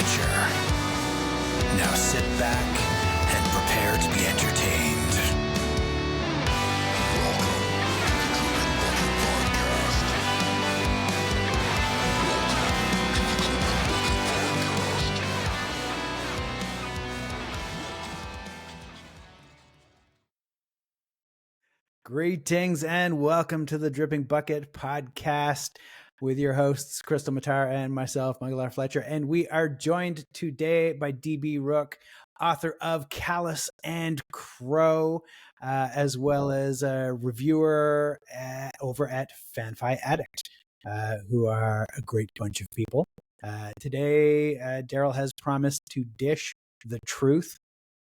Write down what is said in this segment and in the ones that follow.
Fletcher. Now sit back and prepare to be entertained. Greetings and welcome to the Dripping Bucket podcast with your hosts, Krystle Matar and myself, Michael R Fletcher. And we are joined today by D B Rook, author of Callus Crow, as well as a reviewer over at FanFiAddict, who are a great bunch of people. Today, Daryl has promised to dish the truth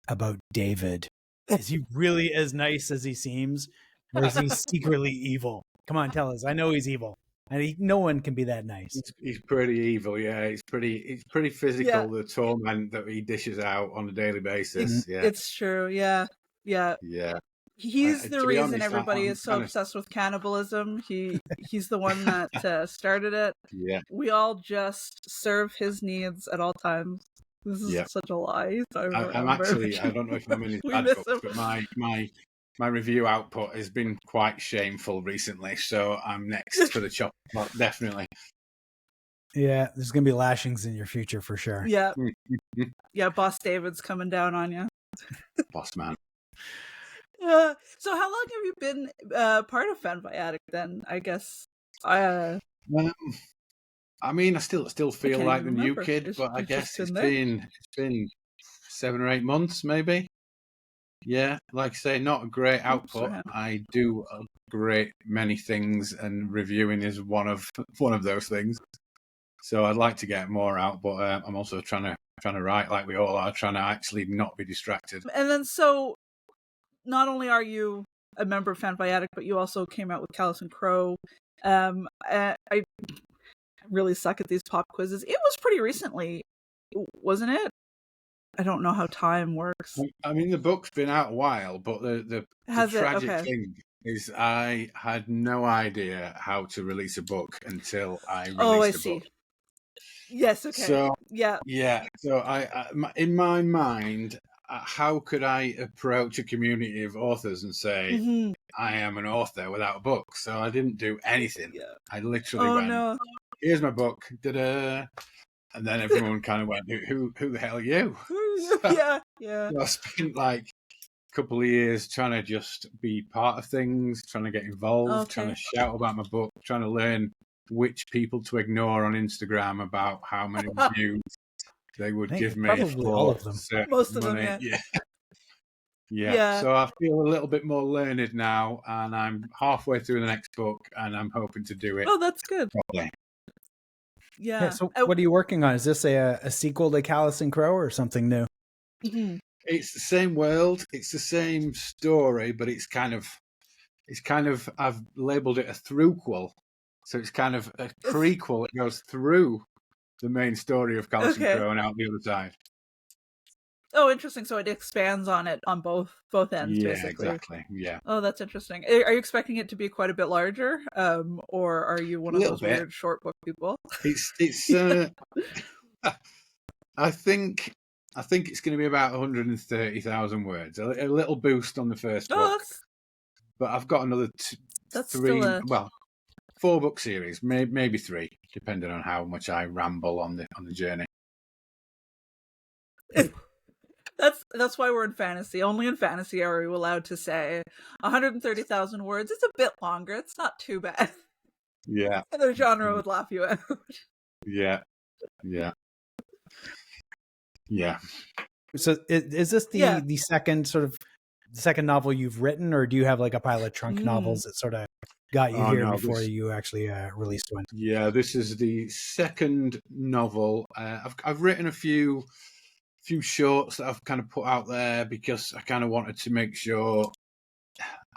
about David. Is he really as nice as he seems? Or is he secretly evil? Come on, tell us. I know he's evil. And no one can be that nice. He's pretty evil, yeah. It's pretty physical, the torment that he dishes out on a daily basis. It's true, yeah. He's the reason honest, everybody is so obsessed with cannibalism. He's the one that started it. Yeah. We all just serve his needs at all times. This is such a lie. I'm actually, I don't know if I'm in his bad books, but my review output has been quite shameful recently, so I'm next for the chop block, definitely. Yeah, there's going to be lashings in your future for sure. Yeah. Yeah, Boss David's coming down on you. Boss man. So how long have you been part of FanFiAddict then, I guess? I mean, I still feel like the new kid, but I guess it's been 7 or 8 months, maybe. Yeah, like I say, not a great output. I do a great many things, and reviewing is one of those things. So I'd like to get more out, but I'm also trying to write like we all are, trying to actually not be distracted. And then, so not only are you a member of FanFiAddict, but you also came out with Callus Crow. I really suck at these pop quizzes. It was pretty recently, wasn't it? I don't know how time works. I mean, the book's been out a while, but the tragic thing is I had no idea how to release a book until I released the book. Yes, okay. So, yeah. So I in my mind, how could I approach a community of authors and say, I am an author without a book? So I didn't do anything. Yeah. I literally went, here's my book, da-da. And then everyone kind of went, who the hell are you? Yeah. So I spent like a couple of years trying to just be part of things, trying to get involved, trying to shout about my book, trying to learn which people to ignore on Instagram about how many reviews they would give me. Probably all of them. Most of them, yeah. So I feel a little bit more learned now, and I'm halfway through the next book, and I'm hoping to do it. Oh, that's good. Properly. Yeah. So what are you working on? Is this a sequel to Callus Crow or something new? Mm-hmm. It's the same world. It's the same story, but it's kind of I've labeled it a throughquel. So it's kind of a prequel. It goes through the main story of Callus Crow and out the other side. Oh, interesting. So it expands on it on both ends, basically. Exactly. Yeah. Oh, that's interesting. Are you expecting it to be quite a bit larger, or are you one of those weird short book people? It's. I think it's going to be about 130,000 words. A little boost on the first book, but I've got another three. 4-book series, maybe 3, depending on how much I ramble on the journey. That's why we're in fantasy. Only in fantasy are we allowed to say 130,000 words. It's a bit longer. It's not too bad. Yeah. The genre would laugh you out. Yeah. So is this the second novel you've written, or do you have like a pile of trunk novels that sort of got you here before you actually released one? Yeah, this is the second novel. I've written a few shorts that I've kind of put out there because I kind of wanted to make sure.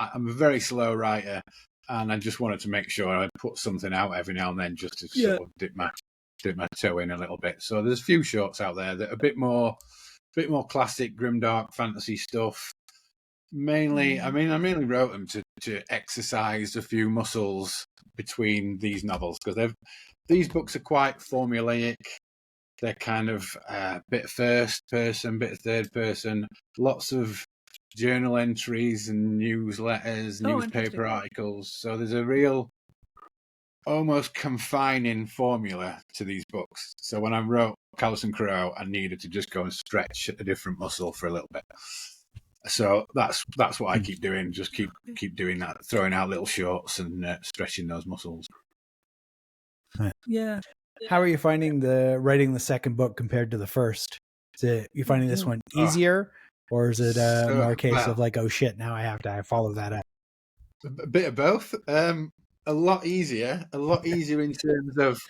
I'm a very slow writer, and I just wanted to make sure I put something out every now and then just to sort of dip my toe in a little bit. So there's a few shorts out there that are a bit more classic grimdark fantasy stuff. Mainly, I mainly wrote them to exercise a few muscles between these novels because these books are quite formulaic. They're kind of bit of first person, bit of third person, lots of journal entries and newsletters, newspaper articles. So there's a real almost confining formula to these books. So when I wrote Callus Crow, I needed to just go and stretch a different muscle for a little bit. So that's what I keep doing. Just keep doing that, throwing out little shorts and stretching those muscles. Yeah. How are you finding writing the second book compared to the first? Is it you finding this one easier, or is it more a case of like, oh shit, now I have to follow that up? A bit of both. A lot easier in terms of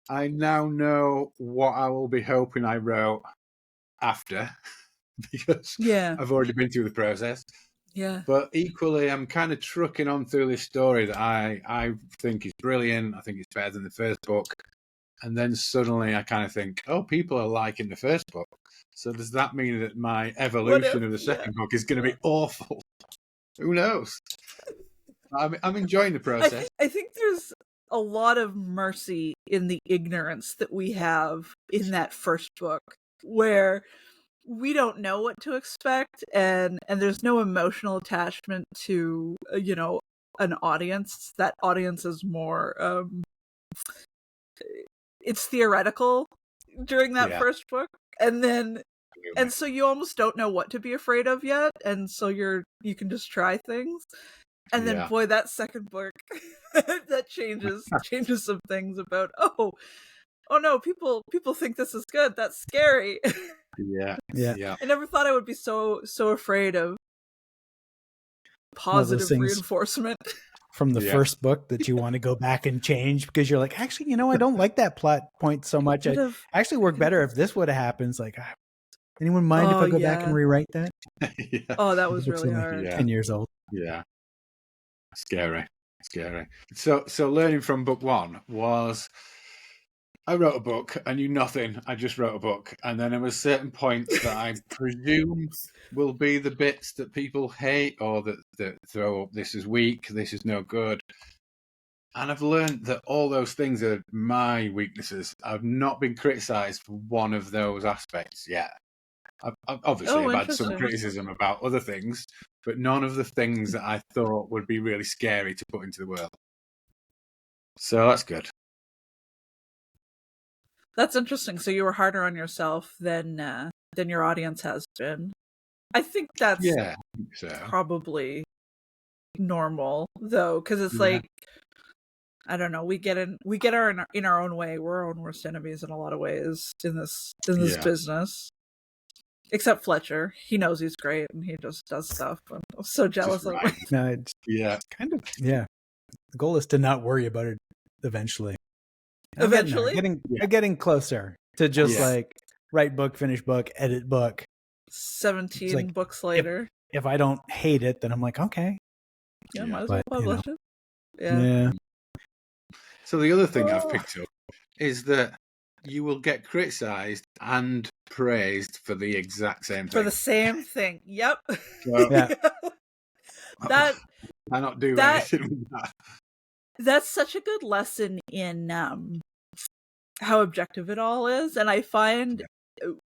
I now know what I will be hoping I wrote after because I've already been through the process. Yeah. But equally, I'm kind of trucking on through this story that I think is brilliant. I think it's better than the first book. And then suddenly I kind of think, oh, people are liking the first book. So does that mean that my evolution of the second book is going to be awful? Who knows? I'm enjoying the process. I think there's a lot of mercy in the ignorance that we have in that first book, where we don't know what to expect, and there's no emotional attachment to an audience. That audience is more it's theoretical during that first book, and so you almost don't know what to be afraid of yet, and so you can just try things. And then, boy, that second book that changes some things about. Oh no, people think this is good. That's scary. Yeah. I never thought I would be so afraid of positive reinforcement from the first book that you want to go back and change because you're like, actually, I don't like that plot point so much. I actually work better if this would have happened. It's like, anyone mind if I go back and rewrite that? Oh, that was really hard. 10 years old. Yeah. Scary. So learning from book one was I wrote a book. I knew nothing. I just wrote a book. And then there were certain points that I presume will be the bits that people hate or that throw up, this is weak, this is no good. And I've learned that all those things are my weaknesses. I've not been criticised for one of those aspects yet. I've obviously had some criticism about other things, but none of the things that I thought would be really scary to put into the world. So that's good. That's interesting. So you were harder on yourself than your audience has been. I think that's probably normal, though, because it's like, I don't know, we get in our own way. We're our own worst enemies in a lot of ways in this business. Except Fletcher, he knows he's great and he just does stuff. I'm so jealous of him. No, the goal is to not worry about it eventually. I'm getting closer to just like write book, finish book, edit book. 17 books later. If I don't hate it, then I'm like, okay. Yeah, might as well publish it. Yeah. So the other thing I've picked up is that you will get criticised and praised for the exact same thing. For the same thing. Yep. So, that I not do anything with that. That's such a good lesson in how objective it all is. And I find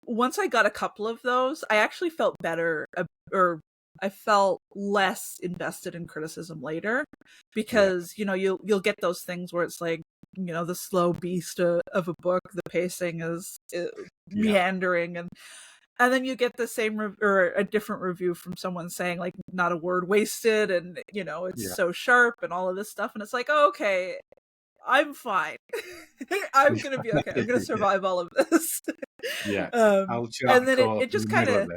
once I got a couple of those, I actually felt better, or I felt less invested in criticism later, because you'll get those things where it's like, the slow beast of a book, the pacing is meandering, and then you get the same or a different review from someone saying like not a word wasted, and it's so sharp and all of this stuff, and it's like, oh, okay, I'm fine. I'm gonna be okay. I'm gonna survive all of this. And then it just kind of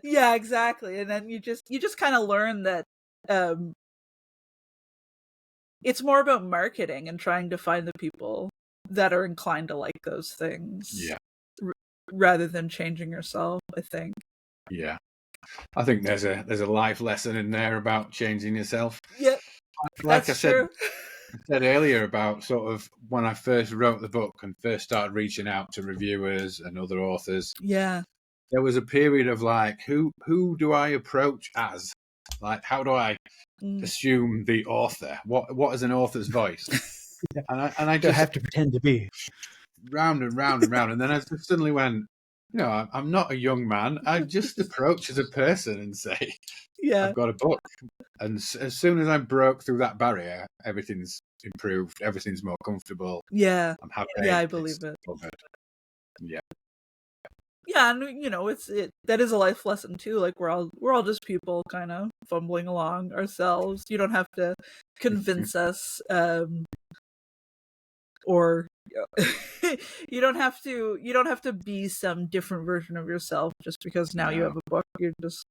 exactly, and then you just kind of learn that it's more about marketing and trying to find the people that are inclined to like those things, rather than changing yourself, I think. Yeah, I think there's a life lesson in there about changing yourself. Yeah, like I said earlier about sort of when I first wrote the book and first started reaching out to reviewers and other authors. Yeah, there was a period of like, who do I approach as? Like, how do I assume the author? What is an author's voice? And I just have to pretend to be. round and round and round. And then I just suddenly went, I'm not a young man. I just approach as a person and say, Yeah. I've got a book. And as soon as I broke through that barrier, everything's improved. Everything's more comfortable. Yeah. I'm happy. Yeah, I believe it. All good. Yeah. Yeah, and that is a life lesson too. Like we're all just people kind of fumbling along ourselves. You don't have to convince us or you don't have to be some different version of yourself just because now you have a book. You're just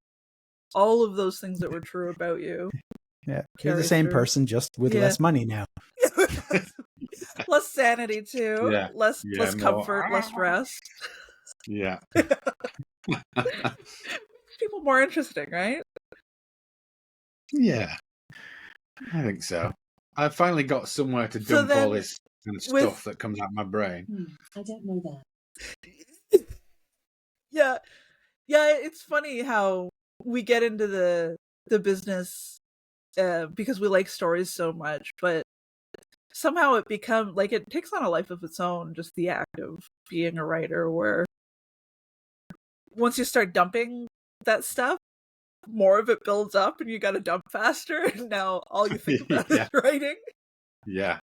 all of those things that were true about you. Yeah, you're the same person, just with less money now. Less sanity too. Yeah. Less comfort, less rest. Yeah. People more interesting, right? Yeah, I think so. I finally got somewhere to dump all this kind of stuff that comes out of my brain. I don't know that. Yeah, it's funny how we get into the business because we like stories so much, but somehow it becomes like it takes on a life of its own. Just the act of being a writer, where once you start dumping that stuff, more of it builds up and you got to dump faster. And now all you think about is writing. Yeah.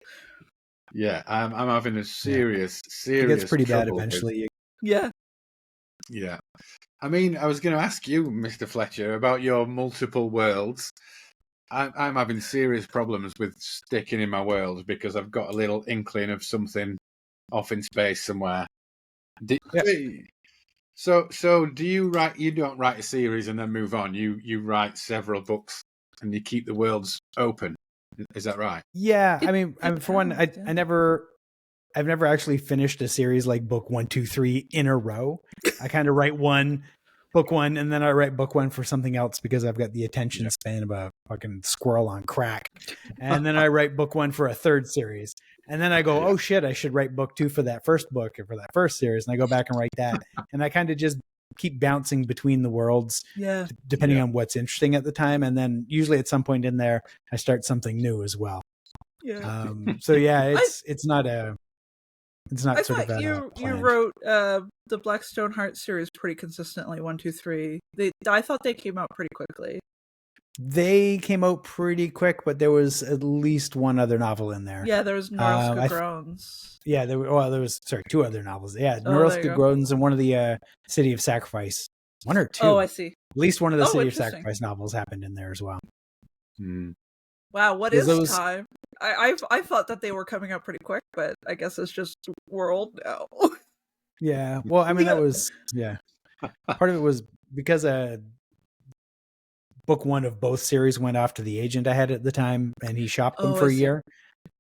I'm having a serious it gets pretty bad eventually. Yeah. I mean, I was going to ask you, Mr. Fletcher, about your multiple worlds. I'm having serious problems with sticking in my worlds because I've got a little inkling of something off in space somewhere. So do you write? You don't write a series and then move on. You write several books and you keep the worlds open. Is that right? Yeah, I mean, for one, I've never actually finished a series like book 1, 2, 3 in a row. I kind of write book one, and then I write book one for something else because I've got the attention span of a fucking squirrel on crack. And then I write book one for a third series. And then I go, oh shit, I should write book 2 for that first book or for that first series. And I go back and write that. And I kind of just keep bouncing between the worlds, depending on what's interesting at the time. And then usually at some point in there, I start something new as well. Yeah. So yeah, it's not a. It's not I sort of thought you wrote the Blackstone Heart series pretty consistently, 1, 2, 3. I thought they came out pretty quickly. They came out pretty quick, but there was at least one other novel in there. Yeah, there was Norska Groans. Yeah, there was 2 other novels. Yeah, Norska Groans and one of the City of Sacrifice. 1 or 2. Oh, I see. At least one of the City of Sacrifice novels happened in there as well. Wow, what is time? I thought that they were coming out pretty quick, but I guess it's just world now. Yeah, well, I mean, that was, part of it was because book 1 of both series went off to the agent I had at the time, and he shopped them for a year.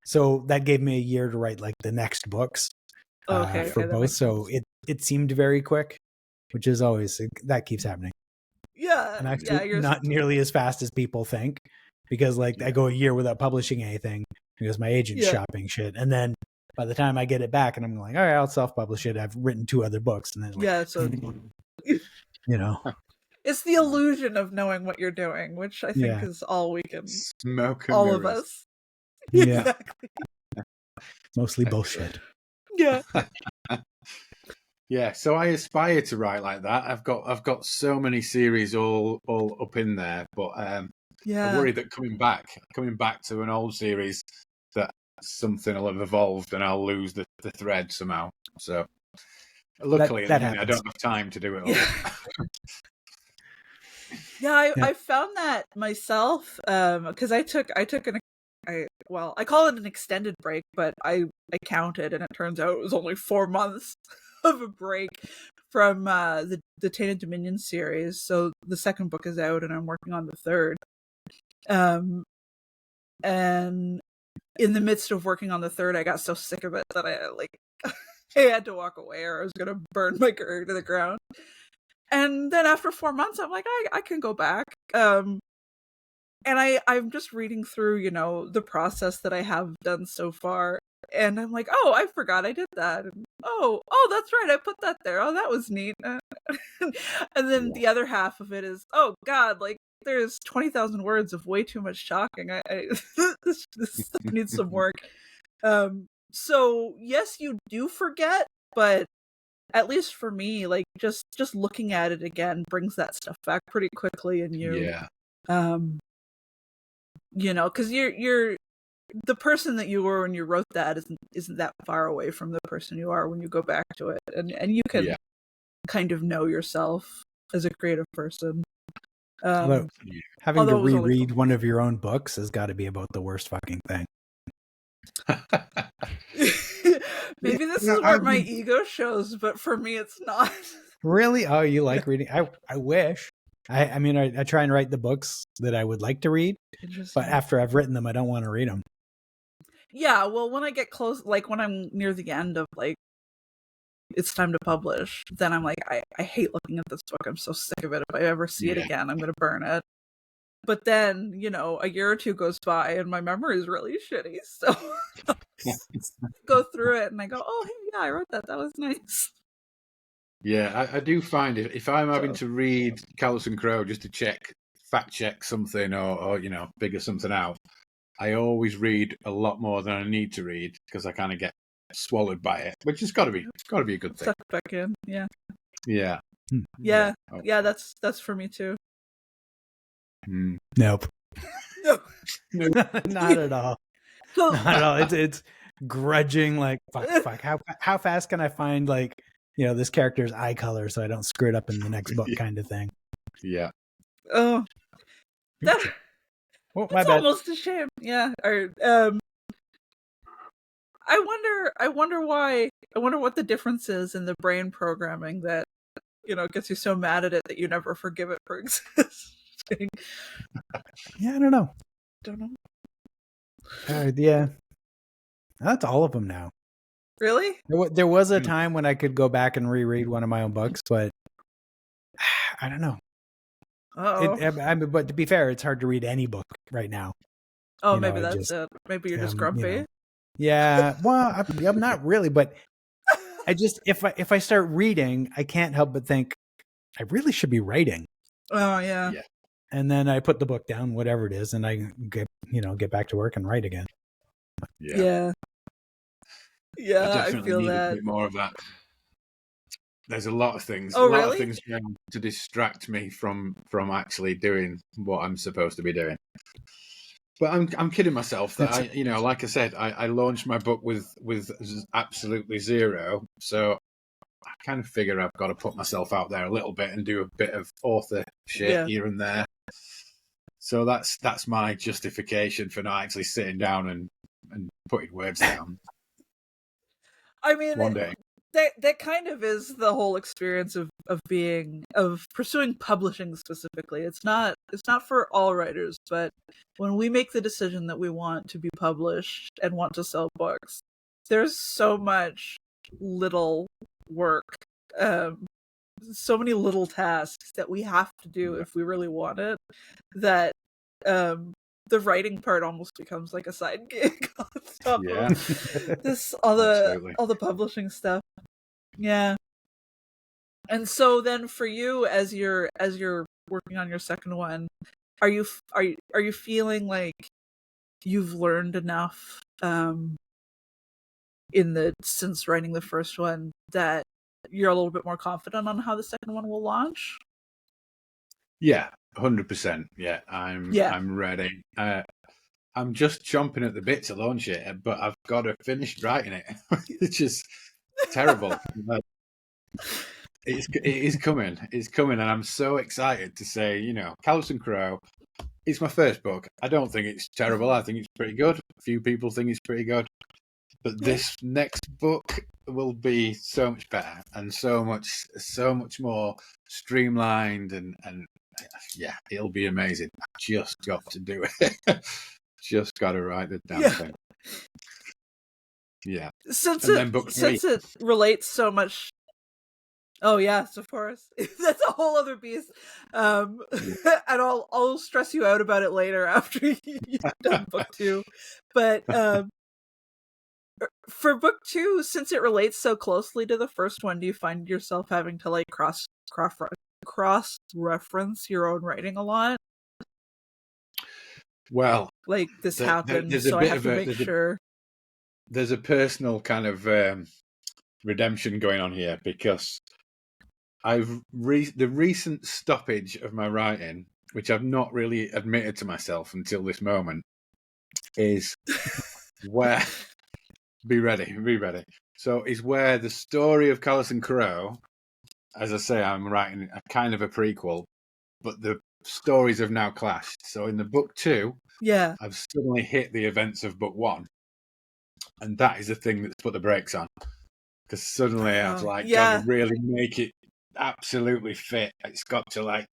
So that gave me a year to write like the next books for both. So it seemed very quick, which is always, that keeps happening. Yeah. And actually not nearly as fast as people think. Because I go a year without publishing anything because my agent's shopping shit. And then by the time I get it back and I'm like, all right, I'll self-publish it. I've written 2 other books. And then so it's the illusion of knowing what you're doing, which I think is all we can smoke all mirrors. Of us. Yeah. Exactly. Mostly bullshit. Yeah. Yeah, so I aspire to write like that. I've got so many series all up in there, but I worry that coming back to an old series, that something will have evolved and I'll lose the thread somehow. So luckily, I don't have time to do it all. I found that myself because I took I call it an extended break, but I counted and it turns out it was only 4 months of a break from the Tainted Dominion series. So the second book is out and I'm working on the third. And in the midst of working on the third, I got so sick of it that I had to walk away or I was gonna burn my career to the ground. And then after 4 months, I'm like, I can go back. And I'm just reading through, the process that I have done so far. And I'm like, oh, I forgot I did that. And, oh, that's right. I put that there. Oh, that was neat. And then the other half of it is, oh God, there's 20,000 words of way too much talking. This stuff needs some work. So yes, you do forget, but at least for me, like just looking at it again brings that stuff back pretty quickly, and Yeah. Because you're the person that you were when you wrote that isn't that far away from the person you are when you go back to it, and you can kind of know yourself as a creative person. Having to although it was only reread one of your own books has got to be about the worst fucking thing. Maybe this is where my ego shows, but for me it's not. Really? Oh, you like reading? I wish. I mean, I try and write the books that I would like to read, but after I've written them, I don't want to read them. Yeah, well, when I get close, like when I'm near the end of like it's time to publish, then I'm like, I hate looking at this book. I'm so sick of it. If I ever see it again, I'm gonna burn it. But then, a year or two goes by and my memory is really shitty. So go through it and I go, oh, hey, yeah, I wrote that. That was nice. Yeah, I do find if I'm having to read Callus Crow just to fact check something or figure something out, I always read a lot more than I need to read because I kind of get swallowed by it, which has got to be a good thing. Suck back in, yeah. Yeah. Yeah, that's for me too. Nope. No. Not at all. Not at all. It's grudging, like fuck. How fast can I find like this character's eye color so I don't screw it up in the next book kind of thing. Yeah. Oh. That's my bad. Almost a shame. Yeah. Or I wonder why. I wonder what the difference is in the brain programming that gets you so mad at it that you never forgive it for existing. Yeah, I don't know. Yeah, that's all of them now. Really? There was a time when I could go back and reread one of my own books, but I don't know. But to be fair, it's hard to read any book right now. Oh, maybe that's it. Maybe you're just grumpy. Yeah, well, I'm not really, but I just if I start reading, I can't help but think I really should be writing. Oh yeah. And then I put the book down, whatever it is, and I get back to work and write again. Yeah. I feel need that. A bit more of that. There's a lot of things. Oh, a lot really? of things to distract me from actually doing what I'm supposed to be doing. But I'm kidding myself that like I said, I launched my book with absolutely zero. So I kind of figure I've got to put myself out there a little bit and do a bit of author shit here and there. So that's my justification for not actually sitting down and putting words down. I mean, one day. That kind of is the whole experience of pursuing publishing specifically. It's not for all writers, but when we make the decision that we want to be published and want to sell books, there's so much little work, so many little tasks that we have to do if we really want it, that the writing part almost becomes like a side gig on top of this all the publishing stuff. Yeah. And so then for you, as you're working on your second one, are you feeling like you've learned enough since writing the first one that you're a little bit more confident on how the second one will launch? Yeah, 100%. Yeah, I'm ready. I'm just chomping at the bit to launch it, but I've got to finish writing it, which is terrible. It is coming. It's coming, and I'm so excited to say, Callus Crow. It's my first book. I don't think it's terrible. I think it's pretty good. A few people think it's pretty good, but this next book will be so much better and so much more streamlined, and yeah, it'll be amazing. I just got to do it. Just got to write the damn thing. Yeah. Since it relates so much. Oh yes, of course. That's a whole other beast. And I'll stress you out about it later after you've done book 2. But for book 2, since it relates so closely to the first one, do you find yourself having to like cross reference your own writing a lot? Well, like this happened, so I have to make sure. there's a personal kind of redemption going on here, because the recent stoppage of my writing, which I've not really admitted to myself until this moment, is where be ready. So is where the story of Callus Crow, as I say, I'm writing a kind of a prequel, but the stories have now clashed. So in the book 2, Yeah. I've suddenly hit the events of book 1, and that is the thing that's put the brakes on. Because suddenly I've got to really make it absolutely fit. It's got to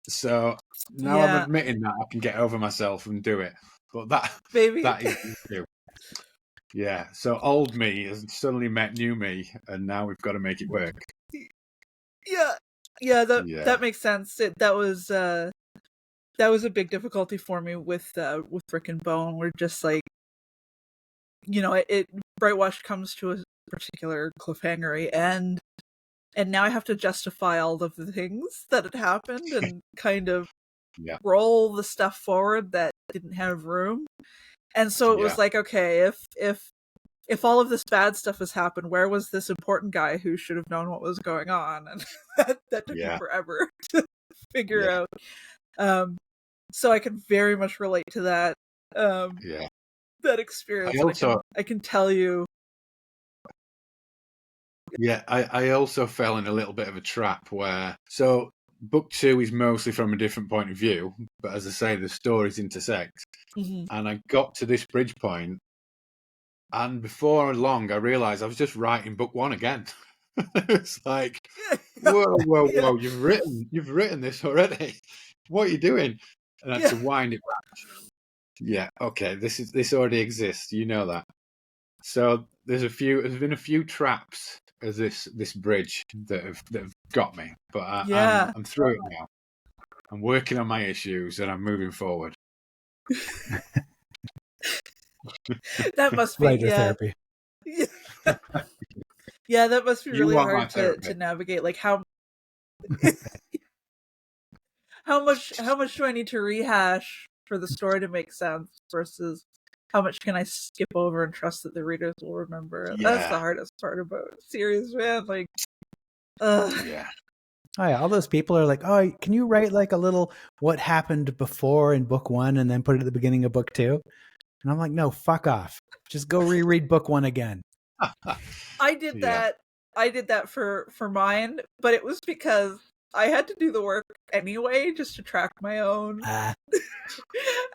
so now I'm admitting that I can get over myself and do it. But that is new. Yeah. So old me has suddenly met new me, and now we've got to make it work. Yeah. That makes sense. That was a big difficulty for me with Brick and Bone. We're just Brightwash comes to a particular cliffhangery, and now I have to justify all of the things that had happened and kind of roll the stuff forward that didn't have room. And so it was okay, if all of this bad stuff has happened, where was this important guy who should have known what was going on? And that took me forever to figure out. So I can very much relate to that. That experience. I can tell you. Yeah, I also fell in a little bit of a trap where, so book 2 is mostly from a different point of view, but as I say, the stories intersect. Mm-hmm. And I got to this bridge point, and before long, I realised I was just writing book 1 again. It's like, whoa! You've written this already. What are you doing? And I had to wind it back. Yeah, okay. This already exists. You know that. So there's been a few traps as this bridge that have got me, but I'm through it now. I'm working on my issues and I'm moving forward. That must be writer therapy. Yeah, that must be really hard to navigate. Like how much do I need to rehash for the story to make sense versus how much can I skip over and trust that the readers will remember? Yeah. That's the hardest part about series, man. Yeah. Oh yeah, all those people are like, oh, can you write a little what happened before in book 1 and then put it at the beginning of book 2? And I'm like, no, fuck off. Just go reread book 1 again. I did that. I did that for mine, but it was because I had to do the work anyway, just to track my own.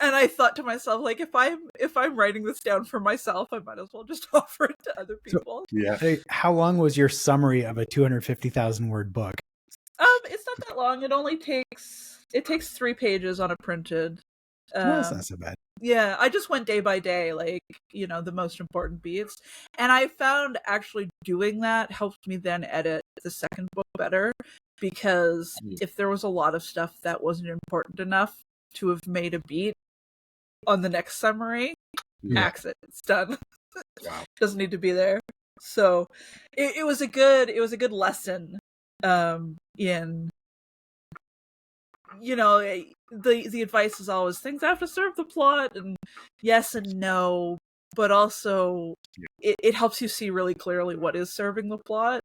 And I thought to myself, if I'm writing this down for myself, I might as well just offer it to other people. So, how long was your summary of a 250,000 word book? It's not that long. It only takes 3 pages on a printed. That's not so bad. Yeah, I just went day by day, the most important beats. And I found actually doing that helped me then edit the second book better, because if there was a lot of stuff that wasn't important enough to have made a beat on the next summary, axe it. It's done. Wow. Doesn't need to be there. So it was a good lesson in the advice is always things have to serve the plot, and yes and no, but also it helps you see really clearly what is serving the plot.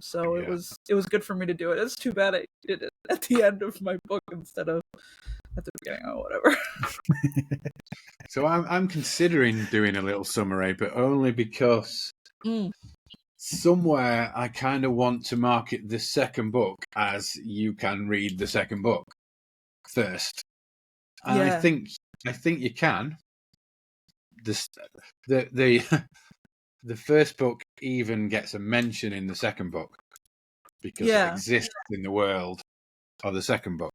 So it was good for me to do it. It's too bad I did it at the end of my book instead of at the beginning or whatever. So I'm considering doing a little summary, but only because somewhere I kind of want to market the second book as you can read the second book first. And I think you can. The first book even gets a mention in the second book because it exists in the world of the second book.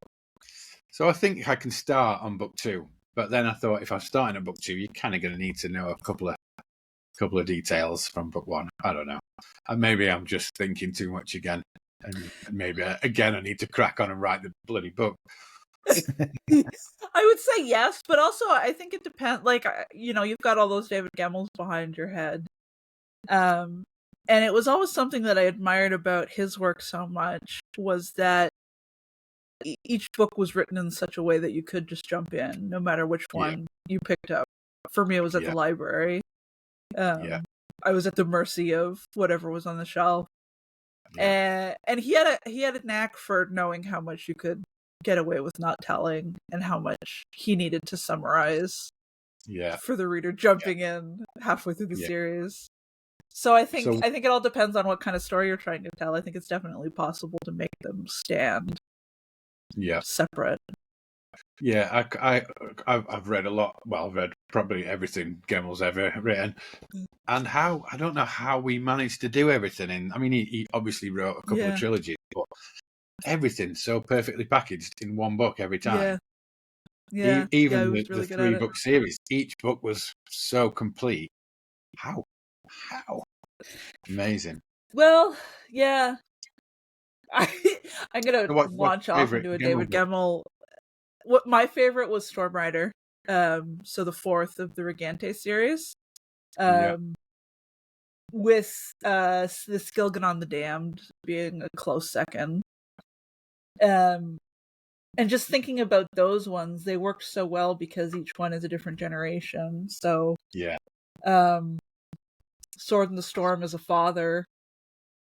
So I think I can start on book 2. But then I thought if I'm starting at book 2, you're kind of going to need to know a couple of details from book 1. I don't know. And maybe I'm just thinking too much again. And maybe, again, I need to crack on and write the bloody book. I would say yes, but also I think it depends. You've got all those David Gemmell's behind your head. And it was always something that I admired about his work so much, was that each book was written in such a way that you could just jump in no matter which one you picked up. For me, it was at the library. I was at the mercy of whatever was on the shelf. And he had a knack for knowing how much you could get away with not telling and how much he needed to summarize for the reader jumping in halfway through the series. So I think it all depends on what kind of story you're trying to tell. I think it's definitely possible to make them stand separate. Yeah, I've read a lot. Well, I've read probably everything Gemmel's ever written, and I don't know how we managed to do everything. I mean, he obviously wrote a couple of trilogies, but everything's so perfectly packaged in one book every time. Even the 3-book series, each book was so complete. How? Amazing. Well, yeah. I'm gonna launch off into a David Gemmell. What my favorite was Stormrider, so the 4th of the Regante series, with the Skilgan the Damned being a close second. And just thinking about those ones, they worked so well because each one is a different generation. So Sword in the Storm is a father,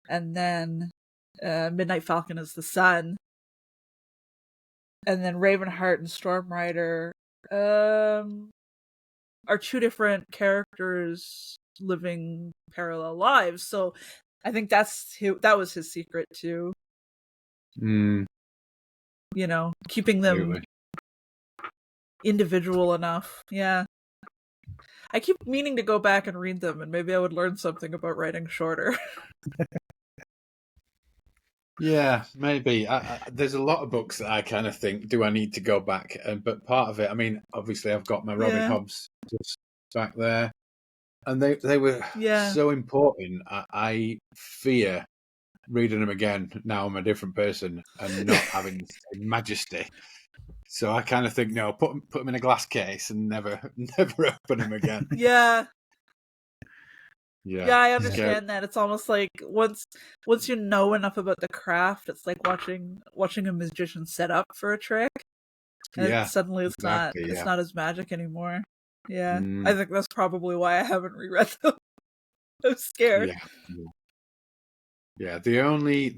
and then Midnight Falcon is the son. And then Ravenheart and Stormrider are 2 different characters living parallel lives. So I think that was his secret too. You know, keeping them individual enough. Yeah. I keep meaning to go back and read them, and maybe I would learn something about writing shorter. Yeah, maybe. There's a lot of books that I kind of think, do I need to go back? But part of it, I mean, obviously I've got my Robin Hobbs just back there, and they were so important. I fear reading them again now I'm a different person and not having the same majesty. So I kind of think, no, put them in a glass case and never open them again. Yeah, I understand that. It's almost like once you know enough about the craft, it's like watching a magician set up for a trick. And suddenly it's not as magic anymore. Yeah. I think that's probably why I haven't reread them. I'm scared. Yeah. The only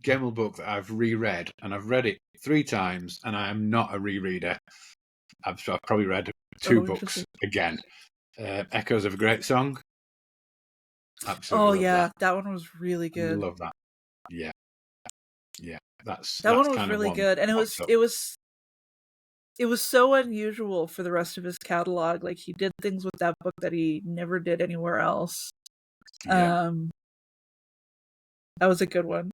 Gemmell book that I've reread, and I've read it 3 times, and I am not a rereader. I've probably read 2 books again. Echoes of a Great Song. Absolutely. That one was really good. I love that. Yeah. That one was really good, and it was so unusual for the rest of his catalog. Like, he did things with that book that he never did anywhere else. That was a good one.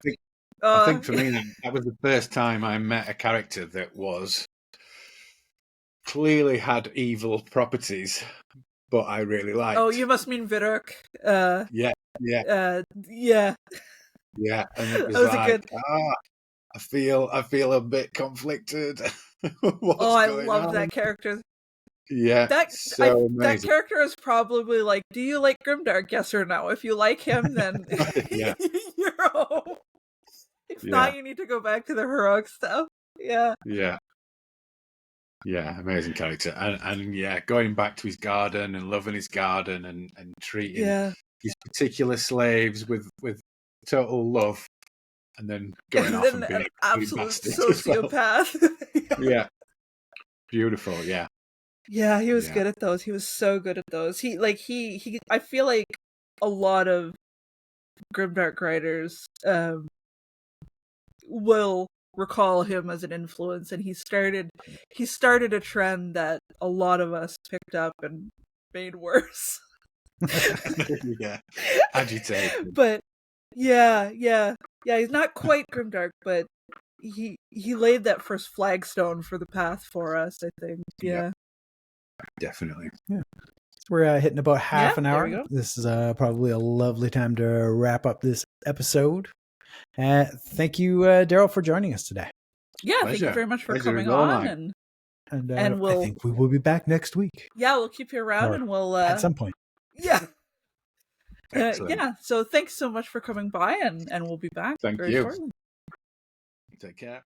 I think for me, that was the first time I met a character that was clearly had evil properties, but I really liked. Oh, you must mean Vidurk. Yeah. And it was like, I feel a bit conflicted. I love that character. Yeah, amazing. That character is probably like, do you like Grimdark? Yes or no. If you like him, then you're home. If not, you need to go back to the heroic stuff. Yeah, amazing character, and going back to his garden and loving his garden and treating his particular slaves with total love, and then going off and being an absolute sociopath. Well. Beautiful. Yeah, he was good at those. He was so good at those. He I feel like a lot of Grimdark writers will recall him as an influence, and he started a trend that a lot of us picked up and made worse. Agitated. But he's not quite Grimdark, but he laid that first flagstone for the path for us, I think. Definitely. We're hitting about half an hour. This is probably a lovely time to wrap up this episode. Thank you, Daryl, for joining us today. Yeah, thank you very much for coming on. And I think we will be back next week. Yeah, we'll keep you around, and we'll at some point. Yeah. So thanks so much for coming by, and we'll be back very shortly. Take care.